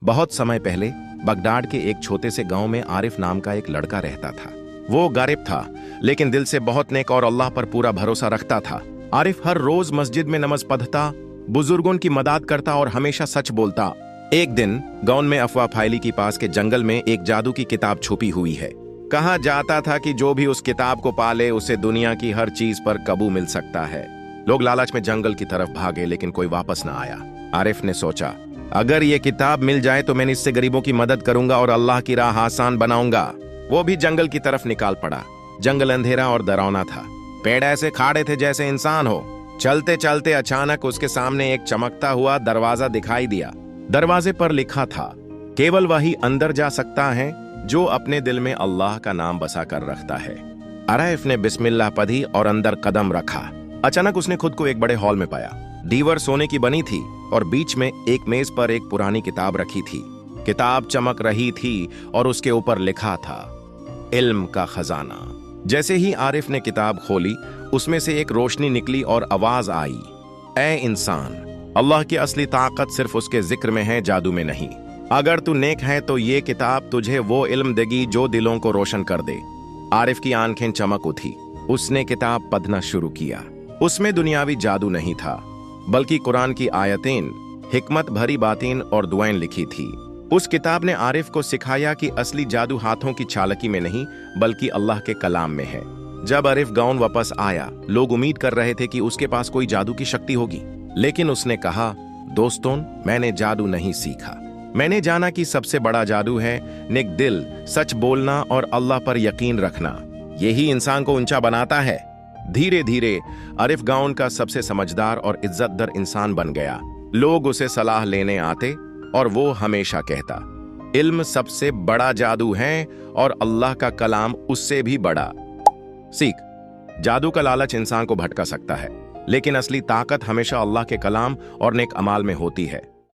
बहुत समय पहले बगदाद के एक छोटे से गांव में आरिफ नाम का एक लड़का रहता था। वो गरीब था, लेकिन दिल से बहुत नेक और अल्लाह पर पूरा भरोसा रखता था। आरिफ हर रोज मस्जिद में नमाज पढ़ता, बुजुर्गों की मदद करता और हमेशा सच बोलता। एक दिन गांव में अफवाह फैली कि पास के जंगल में एक जादू की किताब छुपी हुई है। कहा जाता था कि जो भी उस किताब को पाले उसे दुनिया की हर चीज पर काबू मिल सकता है। लोग लालच में जंगल की तरफ भागे, लेकिन कोई वापस ना आया। आरिफ ने सोचा, अगर ये किताब मिल जाए तो मैं इससे गरीबों की मदद करूंगा और अल्लाह की राह आसान बनाऊंगा। वो भी जंगल की तरफ निकाल पड़ा। जंगल अंधेरा और डरावना था। पेड़ ऐसे खाड़े थे जैसे इंसान हो। चलते चलते अचानक उसके सामने एक चमकता हुआ दरवाजा दिखाई दिया। दरवाजे पर लिखा था, केवल वही अंदर जा सकता है जो अपने दिल में अल्लाह का नाम बसा कर रखता है। आरिफ ने बिस्मिल्लाह पढ़ी और अंदर कदम रखा। अचानक उसने खुद को एक बड़े हॉल में पाया। दीवार सोने की बनी थी और बीच में एक मेज पर एक पुरानी किताब रखी थी। किताब चमक रही थी और उसके ऊपर लिखा था, इल्म का खजाना। जैसे ही आरिफ ने किताब खोली, उसमें से एक रोशनी निकली और आवाज आई, ऐ इंसान, अल्लाह की असली ताकत सिर्फ उसके जिक्र में है, जादू में नहीं। अगर तू नेक है तो ये किताब तुझे वो इल्म देगी जो दिलों को रोशन कर दे। आरिफ की आंखें चमक उठी। उसने किताब पढ़ना शुरू किया। उसमें दुनियावी जादू नहीं था, बल्कि कुरान की आयतें, हिकमत भरी बातें और दुआएं लिखी थी। उस किताब ने आरिफ को सिखाया कि असली जादू हाथों की चालाकी में नहीं, बल्कि अल्लाह के कलाम में है। जब आरिफ गांव वापस आया, लोग उम्मीद कर रहे थे कि उसके पास कोई जादू की शक्ति होगी, लेकिन उसने कहा, दोस्तों, मैंने जादू नहीं सीखा। मैंने जाना कि सबसे बड़ा जादू है नेक दिल, सच बोलना और अल्लाह पर यकीन रखना। यही इंसान को ऊंचा बनाता है। धीरे धीरे आरिफ गांव का सबसे समझदार और इज्जतदार इंसान बन गया। लोग उसे सलाह लेने आते और वो हमेशा कहता, इल्म सबसे बड़ा जादू है और अल्लाह का कलाम उससे भी बड़ा। सीख, जादू का लालच इंसान को भटका सकता है, लेकिन असली ताकत हमेशा अल्लाह के कलाम और नेक अमाल में होती है।